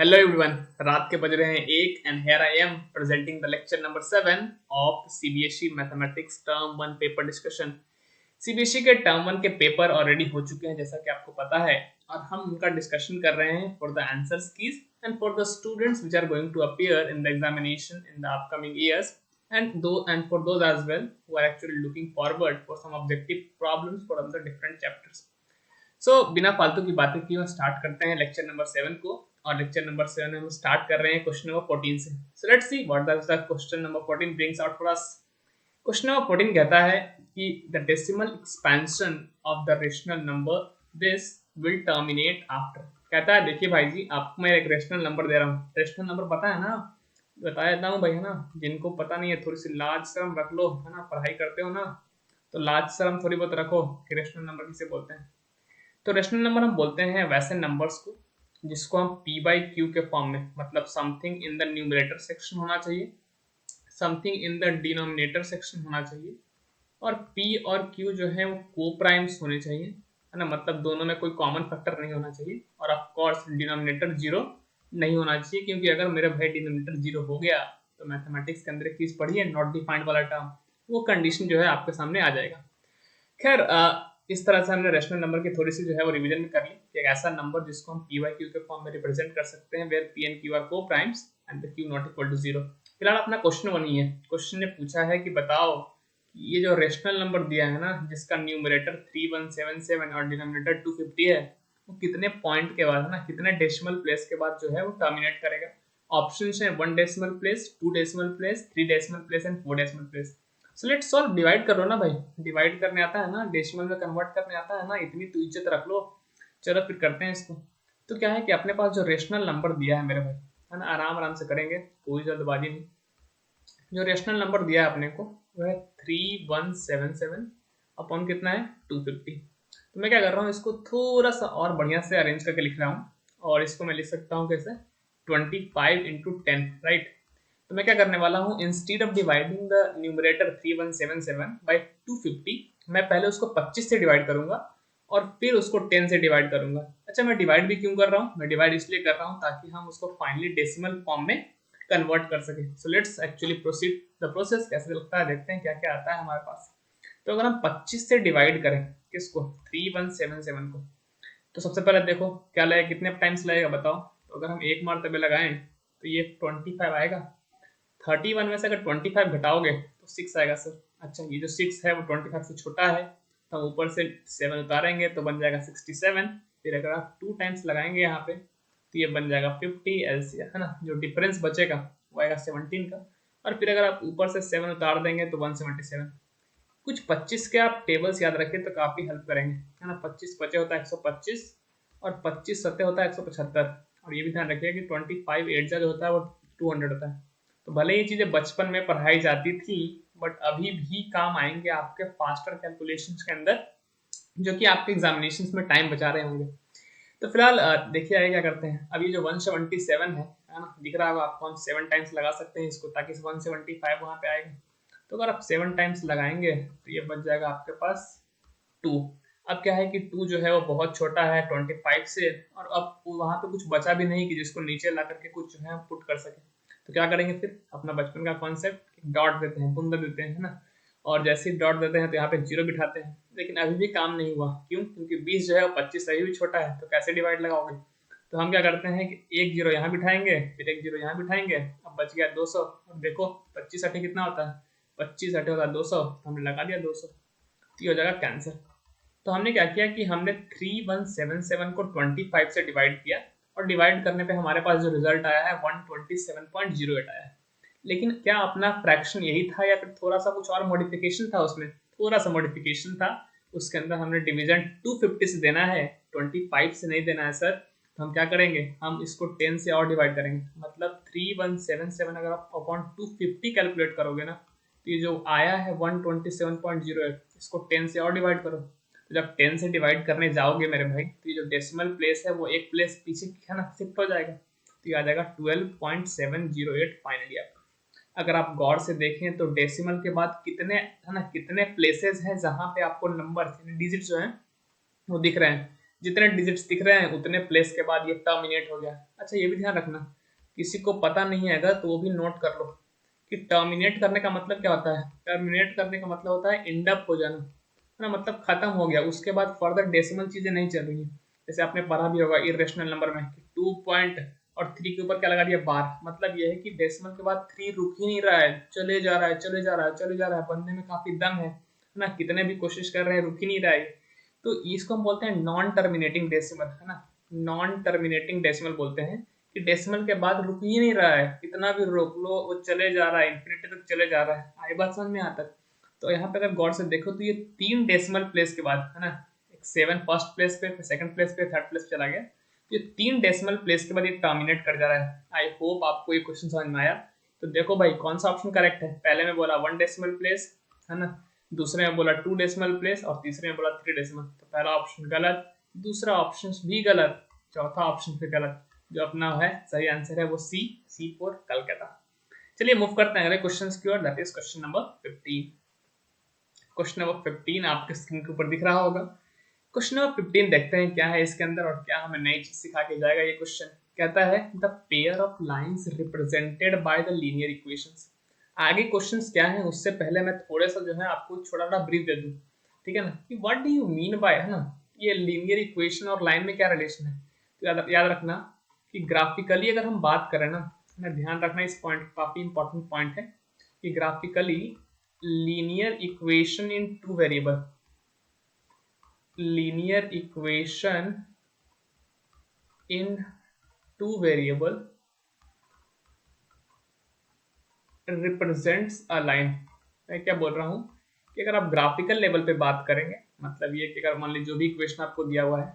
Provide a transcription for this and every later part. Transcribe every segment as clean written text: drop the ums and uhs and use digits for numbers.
Hello everyone. रात के बज रहे हैं 1 and here I am presenting the lecture number 7 of CBSE Mathematics Term 1 paper discussion. CBSE के टर्म 1 के पेपर ऑलरेडी हो चुके हैं जैसा कि आपको पता है और हम उनका डिस्कशन कर रहे हैं for the answers keys and for the students which are going to appear in the examination in the upcoming years and for those as well who are actually looking forward for some objective problems for the different chapters. बिना फालतू की बातें किए start करते हैं lecture number 7 को। और lecture number 7 हम स्टार्ट कर रहे हैं क्वेश्चन नंबर 14 से। So let's see what does the question number 14 brings out for us. Question number 14 कहता है कि the decimal expansion of the rational number this will terminate after. कहता है देखिए भाई जी, आपको मैं एक रेशनल नंबर दे रहा हूँ। रेशनल नंबर पता है ना, बता देता हूँ भाई, है ना। जिनको पता नहीं है थोड़ी सी लाज शर्म रख लो, है ना। पढ़ाई करते हो ना तो लाज शर्म थोड़ी बहुत रखो कि रेशनल नंबर किसे बोलते हैं। तो रेशनल नंबर हम बोलते हैं वैसे नंबर्स को जिसको हम p बाई क्यू के फॉर्म में, मतलब something in the numerator section होना चाहिए, something in the denominator section होना चाहिए, और p और q जो है वो को प्राइम्स होने चाहिए, है ना। मतलब दोनों में कोई कॉमन फैक्टर नहीं होना चाहिए, और ऑफ कोर्स डिनोमिनेटर जीरो नहीं होना चाहिए, क्योंकि अगर मेरे भाई डिनोमिनेटर जीरो हो गया तो मैथमेटिक्स के अंदर एक चीज पढ़ी है नॉट डिफाइंड वाला टर्म, वो कंडीशन जो है आपके सामने आ जाएगा। खैर इस तरह से हमने रेशनल नंबर की थोड़ी सी जो है वो रिवीजन कर ली कि एक ऐसा नंबर जिसको हम p बाई क्यू के फॉर्म में रिप्रेजेंट कर सकते हैं where p and q are coprimes and the q not equal to zero. फिलहाल अपना क्वेश्चन बनी है। क्वेश्चन ने पूछा है कि बताओ कि ये जो रेशनल नंबर दिया है ना, जिसका न्यूमरेटर 3177 और डिनोमिनेटर 250 है, वो कितने पॉइंट के बाद, है ना, कितने डेसिमल प्लेस के बाद जो है वो टर्मिनेट करेगा। ऑप्शन है 1 decimal place, 2 decimal place, 3 decimal place and 4 decimal place. So let's solve. Divide कर लो ना भाई, डिवाइड करने आता है ना, डेसिमल में कन्वर्ट करने आता है ना, इतनी तो इज्जत रख लो। चलो फिर करते हैं इसको। तो क्या है कि अपने पास जो रेशनल नंबर दिया है मेरे भाई, है ना, आराम आराम से करेंगे, कोई जल्दबाजी नहीं। जो रेशनल नंबर दिया है अपने को वो है 3177 अपॉन कितना है 250। तो मैं क्या कर रहा हूँ, इसको थोड़ा सा और बढ़िया से अरेंज करके लिख रहा हूँ, और इसको मैं लिख सकता हूँ कैसे, 25 इंटू 10, राइट। तो मैं क्या करने वाला हूँ, instead of dividing the numerator 3177 by 250, मैं पहले उसको 25 से डिवाइड करूंगा और फिर उसको 10 से डिवाइड करूंगा। अच्छा, मैं डिवाइड भी क्यों कर रहा हूँ, मैं डिवाइड इसलिए कर रहा हूँ ताकि हम उसको फाइनली डेसिमल फॉर्म में कन्वर्ट कर सके। So let's actually proceed the process. कैसे लगता है देखते हैं क्या क्या आता है हमारे पास। तो अगर हम 25 से डिवाइड करें किसको, 3177 को, तो सबसे पहले देखो क्या लगेगा, कितने टाइम्स लगेगा बताओ। तो अगर हम एक मरतबे लगाएं तो ये 25 आएगा। 31 में से अगर 25 घटाओगे तो 6 आएगा सर। अच्छा, ये जो 6 है वो 25 से छोटा है, तो हम ऊपर से 7 उतारेंगे तो बन जाएगा 67। फिर अगर आप 2 टाइम्स लगाएंगे यहाँ पे तो ये बन जाएगा 50 एलसीएम, है ना। जो डिफरेंस बचेगा वो आएगा 17 का, और फिर अगर आप ऊपर से 7 उतार देंगे तो 177। कुछ 25 के आप टेबल्स याद रखें तो काफ़ी हेल्प करेंगे, है ना। 25 पचे होता है 125, और 25 सत्ते होता है 175, और ये भी ध्यान रखिए कि 25 एट जो होता है वो 200 होता है। तो भले ये चीज़ें बचपन में पढ़ाई जाती थी, बट अभी भी काम आएंगे आपके फास्टर कैलकुलेशंस के अंदर, जो कि आपके एग्जामिनेशंस में टाइम बचा रहे होंगे। तो फिलहाल देखिए आगे क्या करते हैं। अब ये जो 177 है ना, दिख रहा होगा आपको, हम 7 टाइम्स लगा सकते हैं इसको ताकि 175 वहाँ पे आएगा। तो अगर आप 7 टाइम्स लगाएंगे तो ये बच जाएगा आपके पास 2। अब क्या है कि 2 जो है वो बहुत छोटा है 25 से, और अब वहाँ पे कुछ बचा भी नहीं कि जिसको नीचे ला करके कुछ जो है पुट कर सके। तो क्या करेंगे फिर, अपना बचपन का कॉन्सेप्ट, डॉट देते हैं, बूंदा देते हैं, है ना। और जैसे ही डॉट देते हैं तो यहाँ पे जीरो बिठाते हैं, लेकिन अभी भी काम नहीं हुआ। क्यों? क्योंकि 20 जो है वो 25 अभी भी छोटा है, तो कैसे डिवाइड लगाओगे। तो हम क्या करते हैं कि एक जीरो यहाँ बिठाएंगे, फिर एक जीरो यहाँ बिठाएंगे, अब बच गया 200। अब देखो 25 अठे कितना होता है, 25 अठे होता है 200, तो हमने लगा दिया 200, तो ये हो जाएगा कैंसर। तो हमने क्या किया कि हमने 3177 को 25 से डिवाइड किया, और डिवाइड करने पे हमारे पास जो रिजल्ट आया है 127.08 आया है। लेकिन क्या अपना फ्रैक्शन यही था या फिर थोड़ा सा कुछ और मॉडिफिकेशन था, उसमें थोड़ा सा मॉडिफिकेशन था। उसके अंदर हमने डिवीजन 250 से देना है, 25 से नहीं देना है सर। तो हम क्या करेंगे, हम इसको 10 से और डिवाइड करेंगे, मतलब 3177 अगर आप अपॉन 250 कैलकुलेट करोगे ना, तो ये जो आया है 127.08, इसको 10 से और डिवाइड करो। तो जब 10 से डिवाइड करने जाओगे मेरे भाई, तो ये जो डेसिमल प्लेस है वो एक प्लेस पीछे, है ना, शिफ्ट हो जाएगा। तो ये आ जाएगा 12.708 फाइनली आपका। अगर आप गौर से देखें तो डेसिमल के बाद कितने, है ना, कितने प्लेसेस हैं जहां पे आपको नंबर डिजिट जो है वो दिख रहे हैं। जितने डिजिट्स दिख रहे हैं उतने प्लेस के बाद ये टर्मिनेट हो गया। अच्छा ये भी ध्यान रखना, किसी को पता नहीं है अगर तो वो भी नोट कर लो कि टर्मिनेट करने का मतलब क्या होता है। टर्मिनेट करने का मतलब होता है एंड अप हो जाना, है ना, मतलब खत्म हो गया, उसके बाद फर्दर डेसिमल चीजें नहीं चल रही हैं। जैसे आपने पढ़ा भी होगा इरेशनल नंबर में कि 2 पॉइंट और 3 के ऊपर क्या लगा दिया बार, मतलब ये है कि डेसिमल के बाद 3 रुक ही नहीं रहा है, चले जा रहा है चले जा रहा है चले जा रहा है, बनने में काफी दम है ना, कितने भी कोशिश कर रहे हैं रुक ही नहीं रहा है। तो इसको हम बोलते हैं नॉन टर्मिनेटिंग डेसिमल, है ना, नॉन टर्मिनेटिंग डेसिमल बोलते हैं कि डेसिमल के बाद रुक ही नहीं रहा है, कितना भी रोक लो वो चले जा रहा है, इन्फिनिटी तक चले जा रहा है। आई बात समझ में आता है। तो यहाँ पे अगर गौर से देखो तो ये 3 डेसिमल प्लेस के बाद, है ना, एक 7 फर्स्ट प्लेस पे, फिर सेकंड प्लेस पे, थर्ड प्लेस पे चला गया, तो ये 3 डेसिमल प्लेस के बाद ये टर्मिनेट कर जा रहा है। आई होप आपको ये क्वेश्चन समझ में आया। तो देखो भाई कौन सा ऑप्शन करेक्ट है, पहले में बोला 1 डेसिमल प्लेस, है ना, दूसरे में बोला 2 डेसिमल प्लेस और तीसरे में बोला 3 डेसिमल। तो पहला ऑप्शन गलत, दूसरा ऑप्शन भी गलत, चौथा ऑप्शन फिर गलत। जो अपना है सही आंसर है वो सी फॉर कलकत्ता। चलिए मूव करते हैं अगले क्वेश्चन की ओर, that is question number 15। Question number 15 आपके स्क्रीन के ऊपर दिख रहा होगा। क्वेश्चन नंबर 15 देखते हैं क्या है इसके अंदर और क्या हमें नई चीज सिखा के जाएगा। ये क्वेश्चन कहता है the pair of lines represented by the linear equations. आगे क्वेश्चंस क्या है उससे पहले मैं थोड़ा सा जो है आपको छोटा सा ब्रीफ दे दूं, ठीक है ना, कि what do you mean by, है ना, ये लीनियर इक्वेशन और लाइन में क्या रिलेशन है। तो याद रखना कि ग्राफिकली अगर हम बात करें ना, ध्यान रखना इस पॉइंट, काफी इंपॉर्टेंट पॉइंट है कि graphically linear equation in two variable, linear equation in two variable represents a line। मैं क्या बोल रहा हूँ कि अगर आप ग्राफिकल लेवल पे बात करेंगे, मतलब ये कि अगर मान लीजिए जो भी इक्वेशन आपको दिया हुआ है,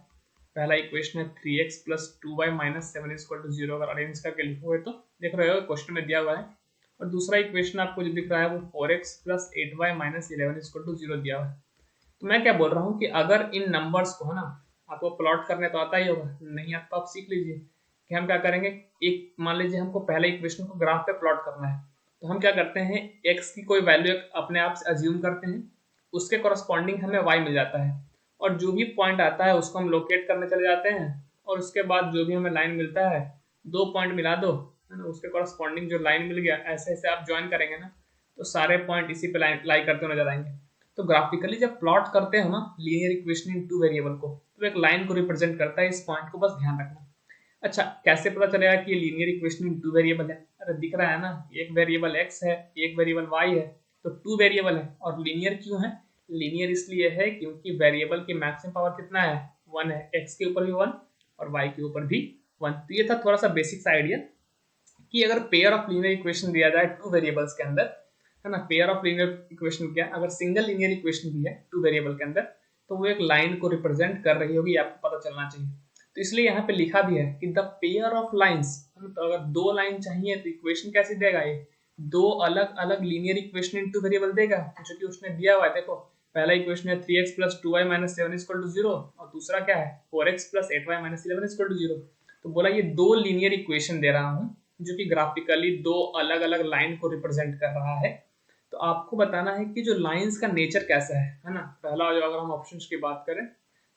पहला इक्वेशन है 3x + 2y - 7 = 0, अगर अरेंज करके लिखोगे तो देख रहे हो क्वेश्चन में दिया हुआ है, और दूसरा इक्वेशन आपको जो दिख रहा है वो 4x + 8y - 11 = 0 दिया हुआ है। तो मैं क्या बोल रहा हूँ कि अगर इन नंबर्स को, है ना, आपको प्लॉट करने तो आता ही होगा, नहीं आता तो आप सीख लीजिए कि हम क्या करेंगे। एक मान लीजिए हमको पहले इक्वेशन को ग्राफ पे प्लॉट करना है, तो हम क्या करते हैं, x की कोई वैल्यू अपने आप से अज्यूम करते हैं, उसके कॉरस्पॉन्डिंग हमें y मिल जाता है, और जो भी पॉइंट आता है उसको हम लोकेट करने चले जाते हैं, और उसके बाद जो भी हमें लाइन मिलता है, 2 पॉइंट मिला दो, है ना, उसके कॉरस्पॉन्डिंग जो लाइन मिल गया, ऐसे ऐसे आप ज्वाइन करेंगे ना, तो सारे पॉइंट इसी पे लाई करते नजर आएंगे। तो ग्राफिकली जब प्लॉट करते हो ना linear equation in two variable को, तो एक लाइन को रिप्रेजेंट करता है, इस पॉइंट को बस ध्यान रखना। अच्छा कैसे पता चलेगा कि ये linear equation in two variable है, अरे दिख रहा है ना, एक वेरिएबल x है, एक वेरिएबल y है, तो 2 वेरिएबल है। और लीनियर क्यों है, लीनियर इसलिए है क्योंकि वेरिएबल की मैक्सिमम पावर कितना है, 1 है, x के ऊपर भी 1 और y के ऊपर भी 1। तो ये था थोड़ा सा बेसिक सा आइडिया कि अगर पेयर ऑफ लीनियर इक्वेशन दिया जाए 2 वेरिएबल्स के अंदर, है ना, पेयर ऑफ लीनियर इक्वेशन क्या, अगर सिंगल लीनियर इक्वेशन भी है 2 वेरिएबल के अंदर, तो वो एक लाइन को रिप्रेजेंट कर रही होगी, आपको पता चलना चाहिए। तो इसलिए यहाँ पे लिखा भी है कि द पेयर ऑफ लाइंस, तो अगर 2 लाइन चाहिए तो इक्वेशन कैसे देगा, ये 2 अलग अलग लीनियर इक्वेशन इन 2 वेरिएबल देगा, जो कि उसने दिया हुआ है। देखो पहला इक्वेशन है 3x + 2y - 7 = 0, और दूसरा क्या है 4x + 8y - 11 = 0। तो बोला ये 2 लीनियर इक्वेशन दे रहा हूँ जो कि ग्राफिकली 2 अलग अलग लाइन को रिप्रेजेंट कर रहा है। तो आपको बताना है कि जो लाइंस का नेचर कैसा है ना। पहला जो अगर हम ऑप्शंस की बात करें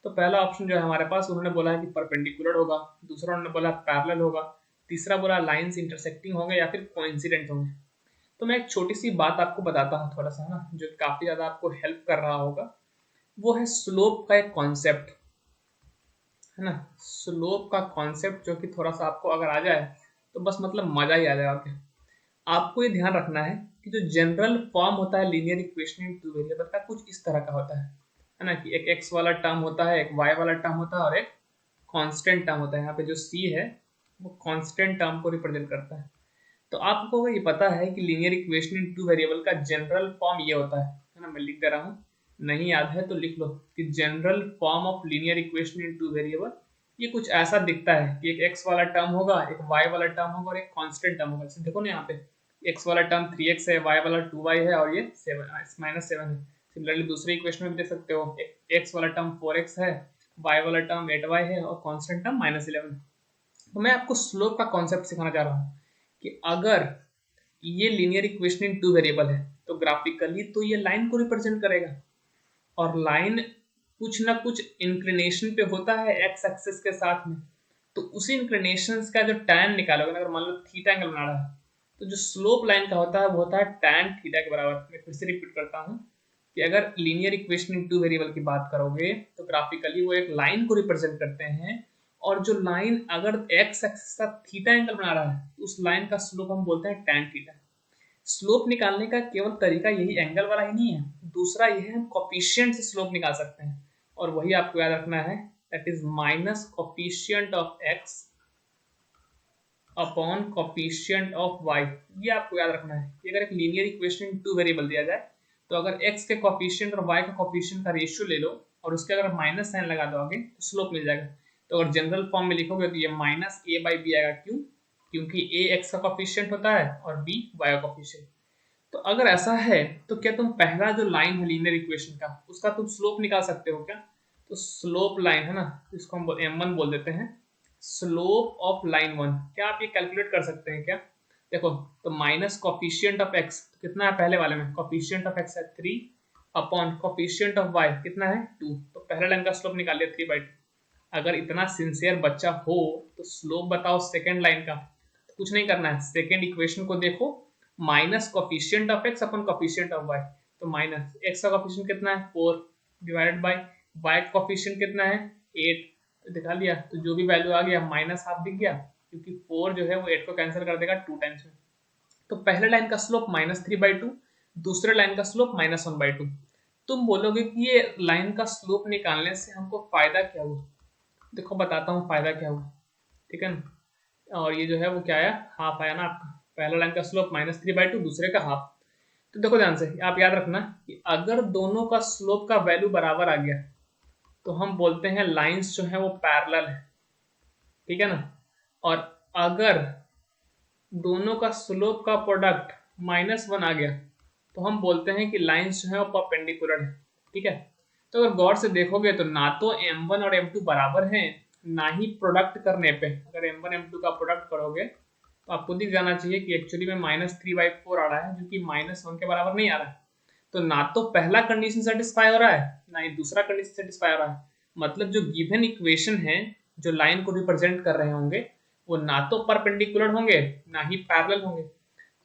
तो पहला ऑप्शन जो है हमारे पास, उन्होंने बोला है कि परपेंडिकुलर होगा, दूसरा उन्होंने बोला पैरेलल होगा, तीसरा बोला लाइंस इंटरसेक्टिंग होंगे या फिर कोइंसिडेंट होंगे। तो मैं एक छोटी सी बात आपको बताता हूँ थोड़ा सा, है ना, जो काफी ज्यादा आपको हेल्प कर रहा होगा, वो है स्लोप का एक कॉन्सेप्ट, है ना, स्लोप का कॉन्सेप्ट जो कि थोड़ा सा आपको अगर आ जाए तो बस मतलब मजा ही आ जाएगा। आपको ये ध्यान रखना है कि जो जनरल फॉर्म होता है linear equation in two variable का कुछ इस तरह का होता है ना, कि एक x वाला टर्म होता है, एक y वाला टर्म होता है और एक कांस्टेंट टर्म होता है। यहाँ पे जो c है वो कांस्टेंट टर्म को रिप्रेजेंट करता है। तो आपको ये पता है कि linear equation in two variable का जनरल फॉर्म ये होता है ना, मैं लिख दे रहा हूँ, नहीं याद है तो लिख लो कि general form of linear equation in two variable ये कुछ ऐसा दिखता है कि एक x वाला टर्म होगा, एक y वाला टर्म होगा और एक कांस्टेंट टर्म होगा। जैसे देखो ना यहाँ पे x वाला टर्म 3x है, y वाला 2y है और ये -7 है। सिमिलरली दूसरे इक्वेशन में भी देख सकते हो, x वाला टर्म 4x है, y वाला टर्म 8y है और कांस्टेंट टर्म -11 है। तो मैं आपको स्लोप का कॉन्सेप्ट सिखाना चाह रहा हूँ कि अगर ये linear equation in two variable है तो ग्राफिकली तो ये लाइन को रिप्रेजेंट करेगा, और लाइन कुछ ना कुछ इंक्लिनेशन पे होता है एक्स एक्सिस के साथ में, तो उसी इंक्लिनेशन का जो tan निकालोगे ना, अगर मान लो थीटा एंगल बना रहा है, तो जो स्लोप लाइन का होता है वो होता है tan थीटा के बराबर। मैं फिर से रिपीट करता हूँ कि अगर linear equation in two variable की बात करोगे तो ग्राफिकली वो एक लाइन को रिप्रेजेंट करते हैं, और जो लाइन अगर एक्स एक्सिस का थीटा एंगल बना रहा है तो उस लाइन का स्लोप हम बोलते हैं tan थीटा। स्लोप निकालने का केवल तरीका यही एंगल वाला ही नहीं है, दूसरा यह है हम कोफिशिएंट से स्लोप निकाल सकते हैं, और वही आपको याद रखना है, that is minus coefficient of x upon coefficient of y. ये आपको याद रखना है कि अगर एक linear equation in two variable दिया जाए तो अगर x के कोफिशिएंट और y का कोफिशिएंट का रेशियो ले लो और उसके अगर माइनस साइन लगा दोगे तो स्लोप मिल जाएगा। तो अगर जनरल फॉर्म में लिखोगे तो ये माइनस a बाई बी आएगा, क्यों? क्योंकि a x का कोफिशिएंट होता है और b y का कोफिशिएंट। तो अगर ऐसा है तो क्या तुम पहला जो लाइन है लीनियर इक्वेशन का उसका तुम स्लोप निकाल सकते हो क्या? तो स्लोप लाइन है ना, इसको हम m1 बोल देते हैं, स्लोप ऑफ लाइन 1। क्या आप ये कैलकुलेट कर सकते हैं क्या? देखो, तो माइनस कोफिशिएंट ऑफ x कितना है पहले वाले में, कोफिशिएंट ऑफ x है 3 अपॉन कोफिशिएंट ऑफ y कितना है 2, तो पहले लाइन का स्लोप निकाल लिया 3/2। अगर इतना सिंसियर बच्चा हो तो स्लोप बताओ सेकंड लाइन का, तो कुछ नहीं करना है, सेकंड इक्वेशन को देखो, minus coefficient of x upon coefficient of y, तो माइनस x का कोफिशिएंट कितना है 4 डिवाइडेड बाय y का कोफिशिएंट कितना है 8, दिखा लिया, तो जो भी वैल्यू आ गया माइनस हाफ दिख गया, क्योंकि 4 जो है वो 8 को कैंसिल कर देगा 2 टाइम्स में। तो पहले लाइन का स्लोप -3/2, दूसरे लाइन का स्लोप -1/2। तुम बोलोगे कि ये लाइन का स्लोप निकालने से हमको फायदा क्या हुआ? देखो बताता हूँ फायदा क्या हुआ, ठीक है ना। और ये जो है वो क्या आया, हाफ आया ना आपका, पहला लाइन का स्लोप -3/2, दूसरे का हाफ। तो देखो ध्यान से, आप याद रखना कि अगर दोनों का स्लोप का वैल्यू बराबर आ गया तो हम बोलते हैं लाइंस जो है वो पैरेलल है, ठीक है ना। और अगर दोनों का स्लोप का प्रोडक्ट -1 आ गया तो हम बोलते हैं कि लाइंस जो है वो परपेंडिकुलर है, ठीक है। तो अगर गौर से देखोगे तो ना तो m1 और m2 बराबर हैं, ना ही प्रोडक्ट करने पे, अगर m1 m2 का प्रोडक्ट करोगे तो आपको दिख जाना चाहिए कि एक्चुअली में -3/4 आ रहा है, जो कि -1 के बराबर नहीं आ रहा है। तो ना तो पहला कंडीशन सेटिस्फाई हो रहा है, ना ही दूसरा कंडीशन सेटिस्फाई हो रहा है। मतलब जो गिवन इक्वेशन है, जो लाइन को रिप्रेजेंट कर रहे होंगे, वो ना तो परपेंडिकुलर होंगे ना ही पैरेलल होंगे।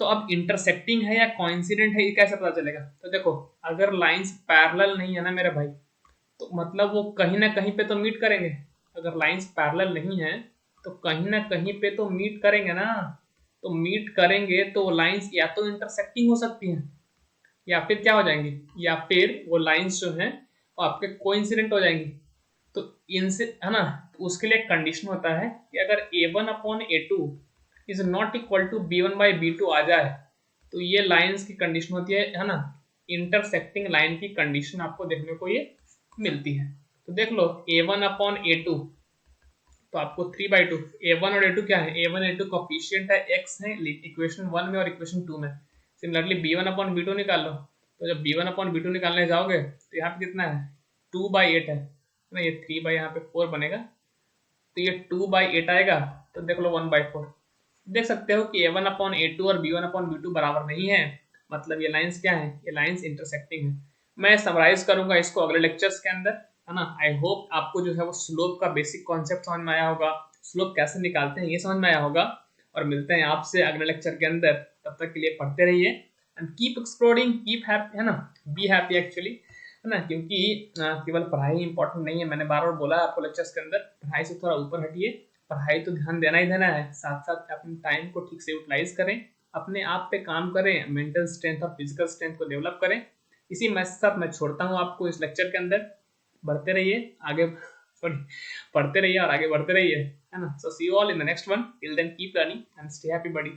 तो अब इंटरसेक्टिंग है या कोइंसिडेंट है ये कैसे पता चलेगा? तो देखो, अगर लाइंस पैरेलल नहीं है ना मेरे भाई, तो मतलब वो कहीं ना कहीं पे तो मीट करेंगे। अगर लाइंस पैरेलल नहीं है तो कहीं ना कहीं पे तो मीट करेंगे ना। तो मीट करेंगे तो लाइंस या तो इंटरसेक्टिंग हो सकती हैं, या फिर क्या हो जाएंगी, या फिर वो लाइंस जो हैं वो आपके कोइंसिडेंट हो जाएंगी। तो इनसे है ना, तो उसके लिए एक कंडीशन होता है कि अगर a1 upon a2 is not equal to b1 by b2 आ जाए तो ये लाइंस की कंडीशन होती है ना, इंटरसेक्टिंग लाइन की कंडीशन आपको देखने को ये मिलती है। तो देख लो a1 अपॉन a2, तो आपको 3/2, a1 और a2 क्या है, a1 a2 कोफिशिएंट है x है इक्वेशन 1 में और इक्वेशन 2 में। सिमिलरली b1 अपॉन b2 निकाल लो, तो जब b1 अपॉन b2 निकालने जाओगे तो यहाँ पे कितना है 2/8 है ना, ये 3 बाई यहाँ पे 4 बनेगा, तो ये 2/8 आएगा, तो देख लो 1/4। देख सकते हो कि a1 अपॉन a2 और b1 अपॉन b2 बराबर नहीं है, मतलब ये लाइंस क्या है, ये लाइंस इंटरसेक्टिंग है। मैं समराइज करूंगा इसको अगले लेक्चर्स के अंदर, है ना। आई होप आपको जो है वो स्लोप का बेसिक कॉन्सेप्ट समझ में आया होगा, स्लोप कैसे निकालते हैं ये समझ में आया होगा। और मिलते हैं आपसे अगले लेक्चर के अंदर, तब तक के लिए पढ़ते रहिए and keep exploring, keep happy, है ना, बी हैप्पी एक्चुअली, है ना। क्योंकि केवल पढ़ाई इंपॉर्टेंट नहीं है, मैंने बार बार बोला आपको लेक्चर्स के अंदर, पढ़ाई से थोड़ा ऊपर हटिए, पढ़ाई तो ध्यान देना ही देना है, साथ साथ अपने टाइम को ठीक से यूटिलाइज करें, अपने आप पे काम करें, मेंटल स्ट्रेंथ और फिजिकल स्ट्रेंथ को डेवलप करें। इसी मैसेज साथ मैं छोड़ता हूँ आपको इस लेक्चर के अंदर। बढ़ते रहिए आगे, सॉरी, पढ़ते रहिए और आगे बढ़ते रहिए, है ना। So see you all in the next one, till then keep learning and stay happy buddy.